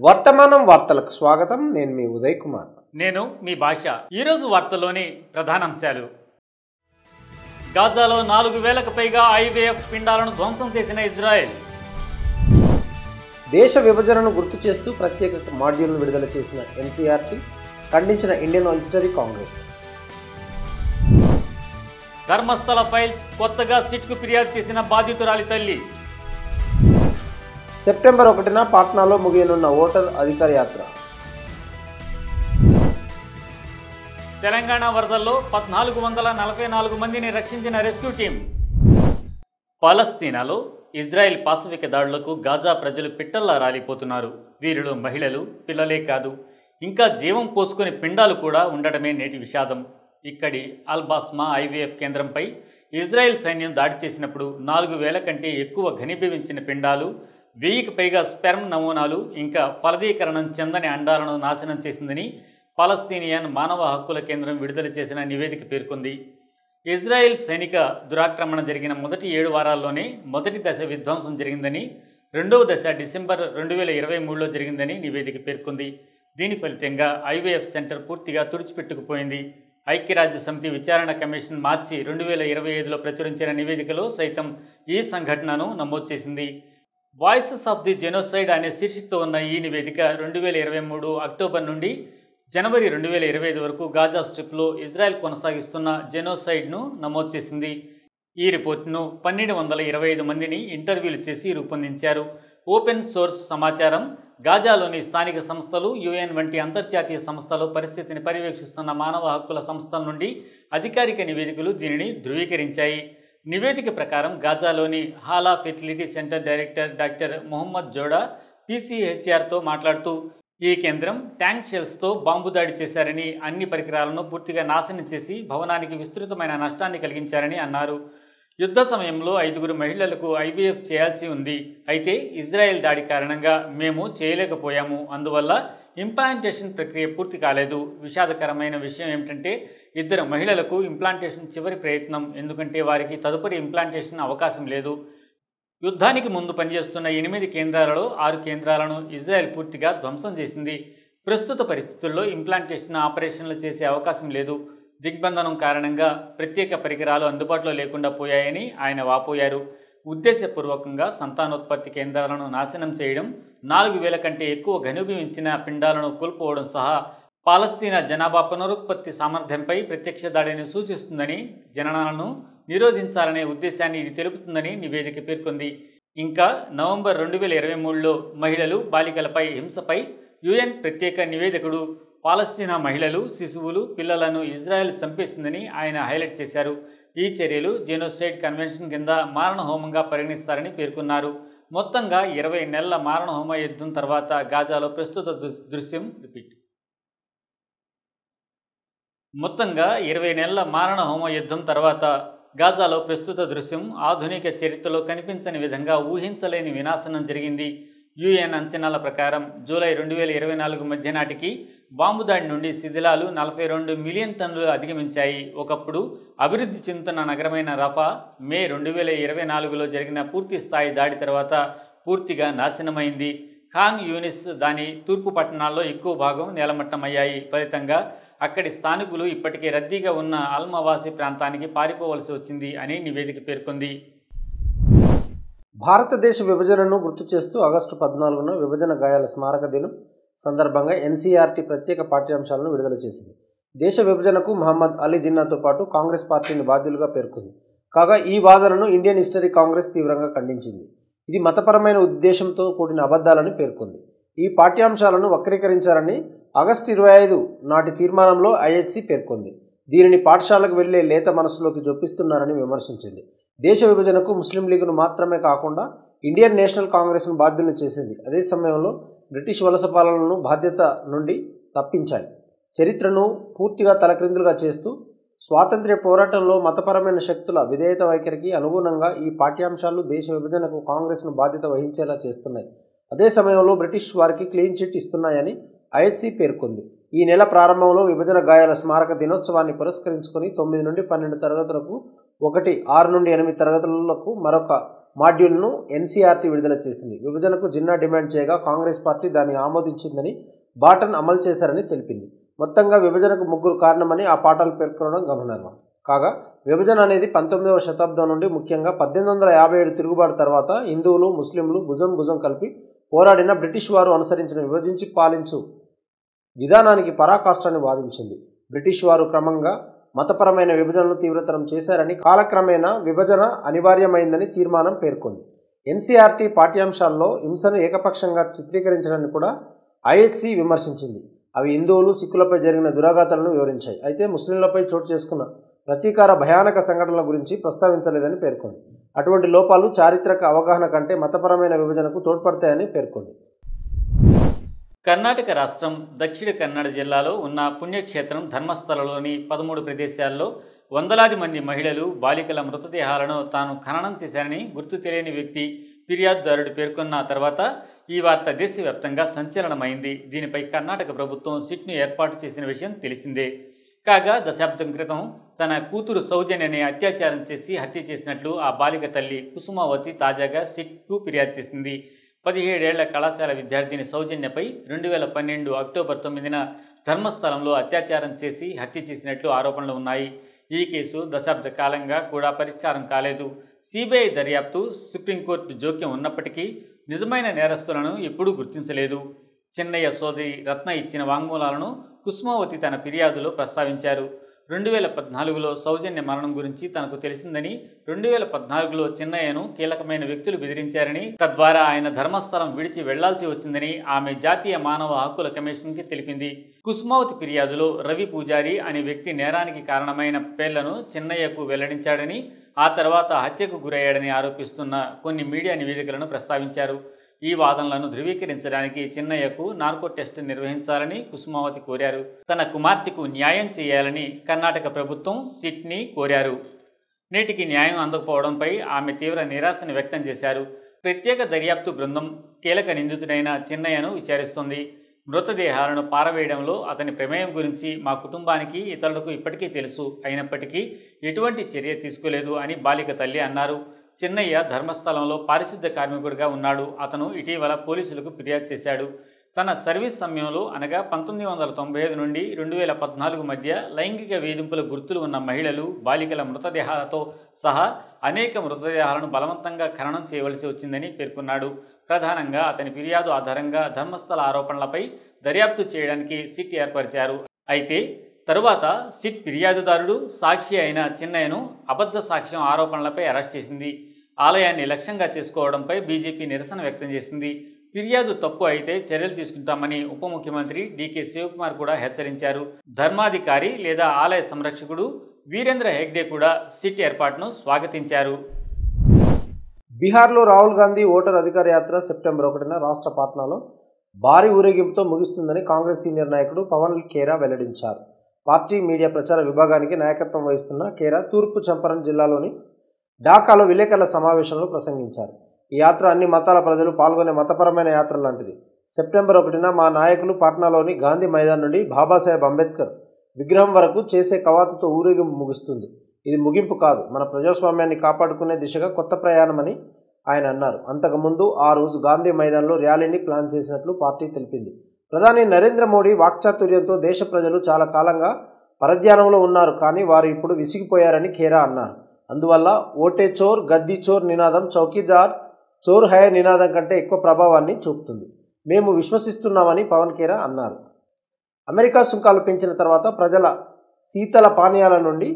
వర్తమానం వార్తలకు స్వాగతం. నేను మీ ఉదయ్ కుమార్. నేను మీ భాష. ఈరోజు వార్తల్లోని ప్రధానాంశాలు. గాజాలో 4,000కు పైగా ఐవీఎఫ్ పిండాలను ధ్వంసం చేసిన ఇజ్రాయెల్. దేశ విభజనను గుర్తు చేస్తూ ప్రత్యేక మాడ్యూల్ను విడుదల చేసిన ఎన్సీఆర్టీ ఖండించిన Indian history Congress. Dharmasthala files కొత్తగా సిట్కు ఫిర్యాదు చేసిన బాధితురాలి తల్లి. సెప్టెంబర్ 1న పాట్నాలో ముగియనున్న ఓటర్ అధికార యాత్ర. తెలంగాణ వరదల్లో 1,444 మందిని రక్షించిన రెస్క్యూ టీం. పాలస్తీనాలో ఇజ్రాయెల్ పాశవిక దాడులకు గాజా ప్రజలు పిట్టల్లా రాలిపోతున్నారు. వీరిలో మహిళలు, పిల్లలే కాదు, ఇంకా జీవం పోసుకుని పిండాలు కూడా ఉండటమే నేటి విషాదం. ఇక్కడి అల్బాస్మా ఐవీఎఫ్ కేంద్రంపై ఇజ్రాయెల్ సైన్యం దాడి చేసినప్పుడు 4,000 కంటే ఎక్కువ ఘనీభవించిన పిండాలు, 1000కి పైగా స్పెర్మ్ నమూనాలు, ఇంకా ఫలదీకరణం చెందని అండాలను నాశనం చేసిందని పాలస్తీనియన్ మానవ హక్కుల కేంద్రం విడుదల చేసిన నివేదిక పేర్కొంది. ఇజ్రాయెల్ సైనిక దురాక్రమణ జరిగిన మొదటి 7 వారాల్లోనే మొదటి దశ విధ్వంసం జరిగిందని, రెండవ దశ డిసెంబర్ 2023లో జరిగిందని నివేదిక పేర్కొంది. దీని ఫలితంగా ఐవీఎఫ్ సెంటర్ పూర్తిగా తుడిచిపెట్టుకుపోయింది. ఐక్యరాజ్య సమితి విచారణ కమిషన్ మార్చి 2025లో ప్రచురించిన నివేదికలో సైతం ఈ సంఘటనను నమోదు చేసింది. వాయిసెస్ ఆఫ్ ది జెనోసైడ్ అనే శీర్షికతో ఉన్న ఈ నివేదిక 2023 అక్టోబర్ నుండి జనవరి 2025 వరకు గాజా స్ట్రిప్లో ఇజ్రాయెల్ కొనసాగిస్తున్న జెనోసైడ్ను నమోదు చేసింది. ఈ రిపోర్టును 1,225 మందిని ఇంటర్వ్యూలు చేసి రూపొందించారు. ఓపెన్ సోర్స్ సమాచారం. గాజాలోని స్థానిక సంస్థలు, యుఎన్ వంటి అంతర్జాతీయ సంస్థలు, పరిస్థితిని పర్యవేక్షిస్తున్న మానవ హక్కుల సంస్థల నుండి అధికారిక నివేదికలు దీనిని ధృవీకరించాయి. నివేదిక ప్రకారం గాజాలోని Hala fertility centre director doctor Mohammed Joda పీసీహెచ్ఆర్తో మాట్లాడుతూ, ఈ కేంద్రం ట్యాంక్ షెల్స్తో బాంబు దాడి చేశారని, అన్ని పరికరాలను పూర్తిగా నాశనం చేసి భవనానికి విస్తృతమైన నష్టాన్ని కలిగించారని అన్నారు. యుద్ధ సమయంలో 5 మహిళలకు ఐవీఎఫ్ చేయాల్సి ఉంది. అయితే ఇజ్రాయెల్ దాడి కారణంగా మేము చేయలేకపోయాము. అందువల్ల ఇంప్లాంటేషన్ ప్రక్రియ పూర్తి కాలేదు. విషాదకరమైన విషయం ఏమిటంటే 2 మహిళలకు ఇంప్లాంటేషన్ చివరి ప్రయత్నం, ఎందుకంటే వారికి తదుపరి ఇంప్లాంటేషన్ అవకాశం లేదు. యుద్ధానికి ముందు పనిచేస్తున్న 8 కేంద్రాలలో 6 కేంద్రాలను ఇజ్రాయెల్ పూర్తిగా ధ్వంసం చేసింది. ప్రస్తుత పరిస్థితుల్లో ఇంప్లాంటేషన్ ఆపరేషన్లు చేసే అవకాశం లేదు. దిగ్బంధనం కారణంగా ప్రత్యేక పరికరాలు అందుబాటులో లేకుండా పోయాయని ఆయన వాపోయారు. ఉద్దేశపూర్వకంగా సంతానోత్పత్తి కేంద్రాలను నాశనం చేయడం, 4,000 కంటే ఎక్కువ ఘనీభవించిన పిండాలను కోల్పోవడం సహా పాలస్తీనా జనాభా పునరుత్పత్తి సామర్థ్యంపై ప్రత్యక్ష దాడిని సూచిస్తుందని, జననాలను నిరోధించాలనే ఉద్దేశాన్ని ఇది తెలుపుతుందని నివేదిక పేర్కొంది. ఇంకా నవంబర్ 2023లో మహిళలు, బాలికలపై హింసపై యుఎన్ ప్రత్యేక నివేదికుడు పాలస్తీనా మహిళలు, శిశువులు, పిల్లలను ఇజ్రాయెల్ చంపేసిందని ఆయన హైలైట్ చేశారు. ఈ చర్యలు జెనోసైడ్ కన్వెన్షన్ కింద మారణహోమంగా పరిగణిస్తారని పేర్కొన్నారు. మొత్తంగా 20 నెలల మారణహోమ యుద్ధం తర్వాత గాజాలో ప్రస్తుత దృశ్యం మొత్తంగా 20 నెలల మారణహోమ యుద్ధం తర్వాత గాజాలో ప్రస్తుత దృశ్యం ఆధునిక చరిత్రలో కనిపించని విధంగా ఊహించలేని వినాశనం జరిగింది. యుఎన్ అంచనాల ప్రకారం జూలై 2024 మధ్య నాటికి బాంబు దాడి నుండి శిథిలాలు 42 మిలియన్ టన్నులు అధిగమించాయి. ఒకప్పుడు అభివృద్ధి చెందుతున్న నగరమైన రఫా మే 2024లో జరిగిన పూర్తి స్థాయి దాడి తర్వాత పూర్తిగా నాశనమైంది. ఖాన్ యూనిస్, దాని తూర్పు పట్టణాల్లో ఎక్కువ భాగం నేలమట్టమయ్యాయి. ఫలితంగా అక్కడి స్థానికులు ఇప్పటికే రద్దీగా ఉన్న అల్మవాసి ప్రాంతానికి పారిపోవలసి వచ్చింది అని నివేదిక పేర్కొంది. భారతదేశ విభజనను గుర్తు చేస్తూ ఆగస్టు 14న విభజన గాయాల స్మారక దినం సందర్భంగా ఎన్సీఆర్టీ ప్రత్యేక పాఠ్యాంశాలను విడుదల చేసింది. దేశ విభజనకు మహమ్మద్ అలీ జిన్నాతో పాటు కాంగ్రెస్ పార్టీని బాధ్యులుగా పేర్కొంది. కాగా ఈ వాదనను ఇండియన్ హిస్టరీ కాంగ్రెస్ తీవ్రంగా ఖండించింది. ఇది మతపరమైన ఉద్దేశంతో కూడిన అబద్ధాలని పేర్కొంది. ఈ పాఠ్యాంశాలను వక్రీకరించారని ఆగస్టు 25 నాటి తీర్మానంలో ఐహెచ్సి పేర్కొంది. దీనిని పాఠశాలకు వెళ్లే లేత మనసులోకి జొప్పిస్తున్నారని విమర్శించింది. దేశ విభజనకు ముస్లిం లీగ్ను మాత్రమే కాకుండా ఇండియన్ నేషనల్ కాంగ్రెస్ను బాధ్యులను చేసింది. అదే సమయంలో బ్రిటిష్ వలస పాలనను బాధ్యత నుండి తప్పించాయి. చరిత్రను పూర్తిగా తలక్రిందులుగా చేస్తూ స్వాతంత్ర్య పోరాటంలో మతపరమైన శక్తుల విధేయత వైఖరికి అనుగుణంగా ఈ పాఠ్యాంశాలు దేశ విభజనకు కాంగ్రెస్ను బాధ్యత వహించేలా చేస్తున్నాయి. అదే సమయంలో బ్రిటిష్ వారికి క్లీన్ చిట్ ఇస్తున్నాయని ఐహెచ్సి పేర్కొంది. ఈ నెల ప్రారంభంలో విభజన గాయాల స్మారక దినోత్సవాన్ని పురస్కరించుకొని 9 నుండి 12 తరగతులకు ఒకటి, 6 నుండి 8 తరగతులకు మరొక మాడ్యూల్ను ఎన్సీఆర్టీ విడుదల చేసింది. విభజనకు జిన్నా డిమాండ్ చేయగా కాంగ్రెస్ పార్టీ దాన్ని ఆమోదించిందని, బాటన్ అమలు చేశారని తెలిపింది. మొత్తంగా విభజనకు ముగ్గురు కారణమని ఆ పాఠాలు పేర్కొనడం గమనార్హం. కాగా విభజన అనేది 19వ శతాబ్దం నుండి ముఖ్యంగా 1857 తిరుగుబాటు తర్వాత హిందువులు, ముస్లింలు భుజం కలిపి పోరాడిన బ్రిటిష్ వారు అనుసరించిన విభజించి పాలించు విధానానికి పరాకాష్ఠని వాదించింది. బ్రిటిష్ వారు క్రమంగా మతపరమైన విభజనను తీవ్రతరం చేశారని, కాలక్రమేణా విభజన అనివార్యమైందని తీర్మానం పేర్కొంది. ఎన్సీఆర్టీ పాఠ్యాంశాల్లో హింసను ఏకపక్షంగా చిత్రీకరించడాన్ని కూడా ఐహెచ్సి విమర్శించింది. అవి హిందువులు, సిక్కులపై జరిగిన దురాఘాతాలను వివరించాయి. అయితే ముస్లింలపై చోటు చేసుకున్న ప్రతీకార భయానక సంఘటనల గురించి ప్రస్తావించలేదని పేర్కొంది. అటువంటి లోపాలు చారిత్రక అవగాహన కంటే మతపరమైన విభజనకు తోడ్పడతాయని పేర్కొంది. కర్ణాటక రాష్ట్రం దక్షిణ కన్నడ జిల్లాలో ఉన్న పుణ్యక్షేత్రం ధర్మస్థలలోని 13 ప్రదేశాల్లో వందలాది మంది మహిళలు, బాలికల మృతదేహాలను తాను ఖననం చేశారని గుర్తు తెలియని వ్యక్తి ఫిర్యాదుదారుడు పేర్కొన్న తర్వాత ఈ వార్త దేశవ్యాప్తంగా సంచలనమైంది. దీనిపై కర్ణాటక ప్రభుత్వం సిట్ను ఏర్పాటు చేసిన విషయం తెలిసిందే. కాగా దశాబ్దం క్రితం తన కూతురు సౌజన్యని అత్యాచారం చేసి హత్య చేసినట్లు ఆ బాలిక తల్లి కుసుమావతి తాజాగా సిట్కు ఫిర్యాదు చేసింది. 17 ఏళ్ల కళాశాల విద్యార్థిని సౌజన్యపై 2012 అక్టోబర్ 9న ధర్మస్థలంలో అత్యాచారం చేసి హత్య చేసినట్లు ఆరోపణలు ఉన్నాయి. ఈ కేసు దశాబ్ద కాలంగా కూడా పరిష్కారం కాలేదు. సిబిఐ దర్యాప్తు, సుప్రీంకోర్టు జోక్యం ఉన్నప్పటికీ నిజమైన నేరస్తులను ఎప్పుడూ గుర్తించలేదు. చిన్నయ్య సోదరి రత్న ఇచ్చిన వాంగ్మూలాలను కుసుమావతి తన ఫిర్యాదులో ప్రస్తావించారు. 2014లో సౌజన్య మరణం గురించి తనకు తెలిసిందని, 2014లో చిన్నయ్యను కీలకమైన వ్యక్తులు బెదిరించారని, తద్వారా ఆయన ధర్మస్థలం విడిచి వెళ్లాల్సి వచ్చిందని ఆమె జాతీయ మానవ హక్కుల కమిషన్కి తెలిపింది. కుసుమావతి ఫిర్యాదులో రవి పూజారి అనే వ్యక్తి నేరానికి కారణమైన పేర్లను చిన్నయ్యకు వెల్లడించాడని, ఆ తర్వాత హత్యకు గురయ్యాడని ఆరోపిస్తున్న కొన్ని మీడియా నివేదికలను ప్రస్తావించారు. ఈ వాదనలను ధృవీకరించడానికి చిన్నయ్యకు నార్కో టెస్ట్ నిర్వహించాలని కుసుమావతి కోరారు. తన కుమార్తెకు న్యాయం చేయాలని కర్ణాటక ప్రభుత్వం సిట్ని కోరారు. నేటికి న్యాయం అందకపోవడంపై ఆమె తీవ్ర నిరాశను వ్యక్తం చేశారు. ప్రత్యేక దర్యాప్తు బృందం కీలక నిందితుడైన చిన్నయ్యను విచారిస్తోంది. మృతదేహాలను పారవేయడంలో అతని ప్రమేయం గురించి మా కుటుంబానికి, ఇతరులకు ఇప్పటికీ తెలుసు. అయినప్పటికీ ఎటువంటి చర్య తీసుకోలేదు అని బాలిక తల్లి అన్నారు. చిన్నయ్య ధర్మస్థలంలో పారిశుద్ధ్య కార్మికుడిగా ఉన్నాడు. అతను ఇటీవల పోలీసులకు ఫిర్యాదు చేశాడు. తన సర్వీస్ సమయంలో అనగా 1995 నుండి 2014 మధ్య లైంగిక వేధింపుల గుర్తులు ఉన్న మహిళలు, బాలికల మృతదేహాలతో సహా అనేక మృతదేహాలను బలవంతంగా ఖననం చేయవలసి వచ్చిందని పేర్కొన్నాడు. ప్రధానంగా అతని ఫిర్యాదు ఆధారంగా ధర్మస్థల ఆరోపణలపై దర్యాప్తు చేయడానికి సిట్ ఏర్పరిచారు. అయితే తరువాత సిట్ ఫిర్యాదుదారుడు, సాక్షి అయిన చిన్నయ్యను అబద్ధ సాక్ష్యం ఆరోపణలపై అరెస్ట్ చేసింది. ఆలయాన్ని లక్ష్యంగా చేసుకోవడంపై బీజేపీ నిరసన వ్యక్తం చేసింది. ఫిర్యాదు తప్పు అయితే చర్యలు తీసుకుంటామని ఉప ముఖ్యమంత్రి డీకే శివకుమార్ కూడా హెచ్చరించారు. ధర్మాధికారి లేదా ఆలయ సంరక్షకుడు వీరేంద్ర హెగ్డే కూడా సిట్ ఏర్పాటును స్వాగతించారు. బీహార్లో రాహుల్ గాంధీ ఓటర్ అధికార యాత్ర సెప్టెంబర్ 1న రాష్ట్ర పాట్నాలో భారీ ఊరేగింపుతో ముగుస్తుందని కాంగ్రెస్ సీనియర్ నాయకుడు పవన్ ఖేరా వెల్లడించారు. పార్టీ మీడియా ప్రచార విభాగానికి నాయకత్వం వహిస్తున్న ఖేరా తూర్పు చంపారణ్ జిల్లాలోని ఢాకాలో విలేకరుల సమావేశంలో ప్రసంగించారు. ఈ యాత్ర అన్ని మతాల ప్రజలు పాల్గొనే మతపరమైన యాత్ర లాంటిది. సెప్టెంబర్ 1న మా నాయకులు పాట్నాలోని గాంధీ మైదాన్ నుండి బాబాసాహెబ్ అంబేద్కర్ విగ్రహం వరకు చేసే కవాతుతో ఊరేగింపు ముగుస్తుంది. ఇది ముగింపు కాదు, మన ప్రజాస్వామ్యాన్ని కాపాడుకునే దిశగా కొత్త ప్రయాణమని ఆయన అన్నారు. అంతకుముందు ఆ రోజు గాంధీ మైదాన్లో ర్యాలీని ప్లాన్ చేసినట్లు పార్టీ తెలిపింది. ప్రధాని నరేంద్ర మోడీ వాక్చాతుర్యంతో దేశ ప్రజలు చాలా కాలంగా పరధ్యానంలో ఉన్నారు, కానీ వారు ఇప్పుడు విసిగిపోయారని ఖేరా అన్నారు. అందువల్ల ఓటే చోర్ గద్దీ చోర్ నినాదం చౌకీదార్ చోర్ హై నినాదం కంటే ఎక్కువ ప్రభావాన్ని చూపుతుంది. మేము విశ్వసిస్తున్నామని పవన్ ఖేరా అన్నారు. అమెరికా సుంకాలు పెంచిన తర్వాత ప్రజల శీతల పానీయాల నుండి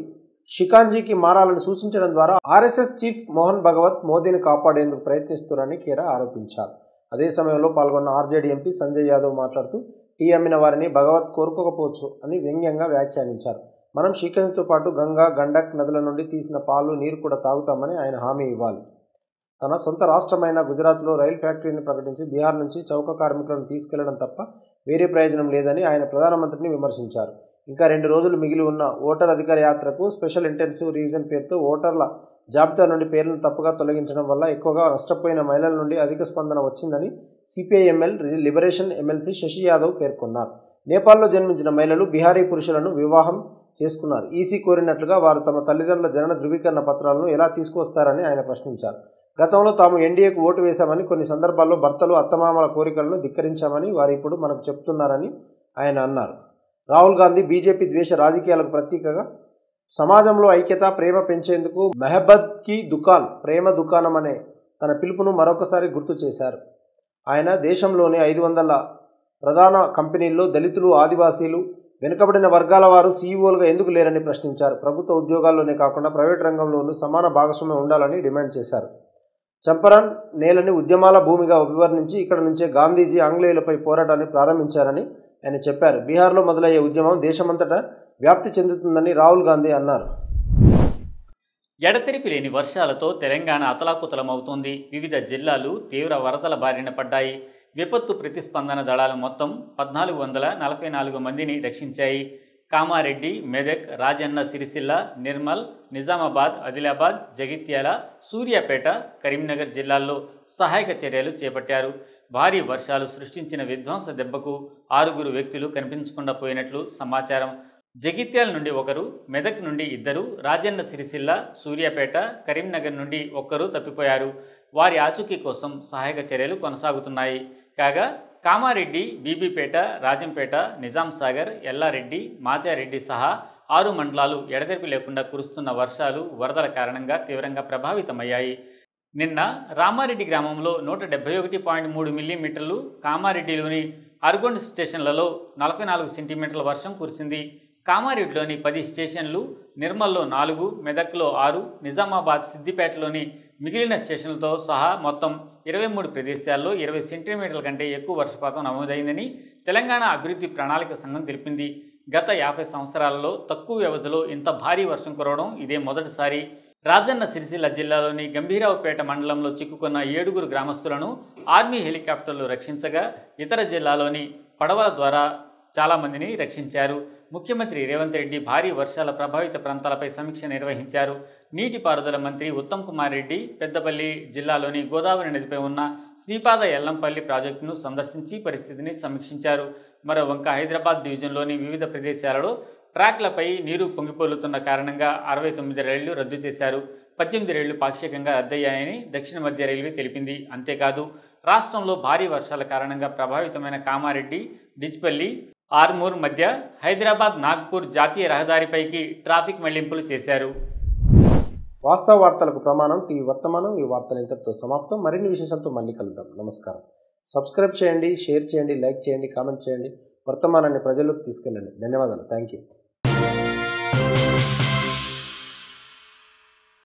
షికాంజీకి మారాలని సూచించడం ద్వారా ఆర్ఎస్ఎస్ చీఫ్ మోహన్ భగవత్ మోదీని కాపాడేందుకు ప్రయత్నిస్తున్నారని ఖేరా ఆరోపించారు. అదే సమయంలో పాల్గొన్న ఆర్జేడీ ఎంపీ సంజయ్ యాదవ్ మాట్లాడుతూ టీ అమ్మిన వారిని భగవత్ కోరుకోకపోవచ్చు అని వ్యంగ్యంగా వ్యాఖ్యానించారు. మనం షికాంజ్తో పాటు గంగా, గండక్ నదుల నుండి తీసిన పాలు, నీరు కూడా తాగుతామని ఆయన హామీ ఇవ్వాలి. తన సొంత రాష్ట్రమైన గుజరాత్లో రైలు ఫ్యాక్టరీని ప్రకటించి బీహార్ నుంచి చౌక కార్మికులను తీసుకెళ్లడం తప్ప వేరే ప్రయోజనం లేదని ఆయన ప్రధానమంత్రిని విమర్శించారు. ఇంకా 2 రోజులు మిగిలి ఉన్న ఓటర్ అధికార యాత్రకు స్పెషల్ ఇంటెన్సివ్ రివిజన్ పేరుతో ఓటర్ల జాబితా నుండి పేర్లను తప్పుగా తొలగించడం వల్ల ఎక్కువగా నష్టపోయిన మహిళల నుండి అధిక స్పందన వచ్చిందని CPIML Liberation MLC Shashi Yadav పేర్కొన్నారు. నేపాల్లో జన్మించిన మహిళలు బిహారీ పురుషులను వివాహం చేసుకున్నారు. ఈసీ కోరినట్లుగా వారు తమ తల్లిదండ్రుల జనన ధృవీకరణ పత్రాలను ఎలా తీసుకువస్తారని ఆయన ప్రశ్నించారు. గతంలో తాము ఎన్డీఏకు ఓటు వేశామని, కొన్ని సందర్భాల్లో భర్తలు అత్తమామల కోరికలను ధిక్కరించామని వారు ఇప్పుడు మనకు చెప్తున్నారని ఆయన అన్నారు. రాహుల్ గాంధీ బీజేపీ ద్వేష రాజకీయాలకు ప్రతీకగా సమాజంలో ఐక్యత, ప్రేమ పెంచేందుకు మెహబత్ కీ దుకాన్, ప్రేమ దుకాణం అనే తన పిలుపును మరొకసారి గుర్తు చేశారు. ఆయన దేశంలోని 500 ప్రధాన కంపెనీల్లో దళితులు, ఆదివాసీలు, వెనుకబడిన వర్గాల వారు సీఈఓలుగా ఎందుకు లేరని ప్రశ్నించారు. ప్రభుత్వ ఉద్యోగాల్లోనే కాకుండా ప్రైవేట్ రంగంలోనూ సమాన భాగస్వామ్యం ఉండాలని డిమాండ్ చేశారు. చంపారణ్ నేలని ఉద్యమాల భూమిగా అభివర్ణించి ఇక్కడ నుంచే గాంధీజీ ఆంగ్లేయులపై పోరాటాన్ని ప్రారంభించారని ఆయన చెప్పారు. బీహార్లో మొదలయ్యే ఉద్యమం దేశమంతటా వ్యాప్తి చెందుతుందని రాహుల్ గాంధీ అన్నారు. ఎడతెరిపి లేని వర్షాలతో తెలంగాణ అతలాకుతలమవుతోంది. వివిధ జిల్లాలు తీవ్ర వరదల బారిన పడ్డాయి. విపత్తు ప్రతిస్పందన దళాలు మొత్తం 1444 మందిని రక్షించాయి. కామారెడ్డి, మెదక్, రాజన్న సిరిసిల్ల, నిర్మల్, నిజామాబాద్, ఆదిలాబాద్, జగిత్యాల, సూర్యాపేట, కరీంనగర్ జిల్లాల్లో సహాయక చర్యలు చేపట్టారు. భారీ వర్షాలు సృష్టించిన విధ్వంస దెబ్బకు 6 వ్యక్తులు కనిపించకుండా పోయినట్లు సమాచారం. జగిత్యాల నుండి 1, మెదక్ నుండి 2, రాజన్న సిరిసిల్ల, సూర్యాపేట, కరీంనగర్ నుండి 1 తప్పిపోయారు. వారి ఆచూకీ కోసం సహాయక చర్యలు కొనసాగుతున్నాయి. కాగా కామారెడ్డి, బీబీపేట, రాజంపేట, నిజాంసాగర్, ఎల్లారెడ్డి, మాచారెడ్డి సహా 6 మండలాలు ఎడతెరిపి లేకుండా కురుస్తున్న వర్షాలు, వరదల కారణంగా తీవ్రంగా ప్రభావితమయ్యాయి. నిన్న రామారెడ్డి గ్రామంలో 171.3 మిల్లీమీటర్లు, కామారెడ్డిలోని అర్గొండ్ స్టేషన్లలో 44 సెంటీమీటర్ల వర్షం కురిసింది. కామారెడ్డిలోని 10 స్టేషన్లు, నిర్మల్లో 4, మెదక్లో 6, నిజామాబాద్, సిద్దిపేటలోని మిగిలిన స్టేషన్లతో సహా మొత్తం 23 ప్రదేశాల్లో 20 సెంటీమీటర్ల కంటే ఎక్కువ వర్షపాతం నమోదైందని తెలంగాణ అభివృద్ధి ప్రణాళిక సంఘం తెలిపింది. గత 50 సంవత్సరాలలో తక్కువ వ్యవధిలో ఇంత భారీ వర్షం కురవడం ఇదే మొదటిసారి. రాజన్న సిరిసిల్ల జిల్లాలోని గంభీరావుపేట మండలంలో చిక్కుకున్న 7 గ్రామస్తులను ఆర్మీ హెలికాప్టర్లు రక్షించగా, ఇతర జిల్లాలోని పడవల ద్వారా చాలామందిని రక్షించారు. ముఖ్యమంత్రి రేవంత్ రెడ్డి భారీ వర్షాల ప్రభావిత ప్రాంతాలపై సమీక్ష నిర్వహించారు. నీటిపారుదల మంత్రి ఉత్తమ్ కుమార్ రెడ్డి పెద్దపల్లి జిల్లాలోని గోదావరి నదిపై ఉన్న శ్రీపాద ఎల్లంపల్లి ప్రాజెక్టును సందర్శించి పరిస్థితిని సమీక్షించారు. మరో వంక హైదరాబాద్ డివిజన్లోని వివిధ ప్రదేశాలలో ట్రాక్లపై నీరు పొంగిపోలుతున్న కారణంగా 69 రైళ్లు రద్దు చేశారు. 18 రైళ్లు పాక్షికంగా రద్దయ్యాయని దక్షిణ మధ్య రైల్వే తెలిపింది. అంతేకాదు రాష్ట్రంలో భారీ వర్షాల కారణంగా ప్రభావితమైన కామారెడ్డి, డిచ్పల్లి, ఆర్మూర్ మధ్య హైదరాబాద్ నాగ్పూర్ జాతీయ రహదారిపైకి ట్రాఫిక్ మళ్లింపులు చేశారు. వాస్తవ వార్తలకు ప్రమాణం టీవీ వర్తమానం. ఈ వార్తలు ఇంతటితో సమాప్తం. మరిన్ని విశేషాలతో మళ్ళీ కలుద్దాం. నమస్కారం. సబ్స్క్రైబ్ చేయండి, షేర్ చేయండి, లైక్ చేయండి, కామెంట్ చేయండి. వర్తమానాన్ని ప్రజల్లోకి తీసుకెళ్ళండి. ధన్యవాదాలు. Thank you.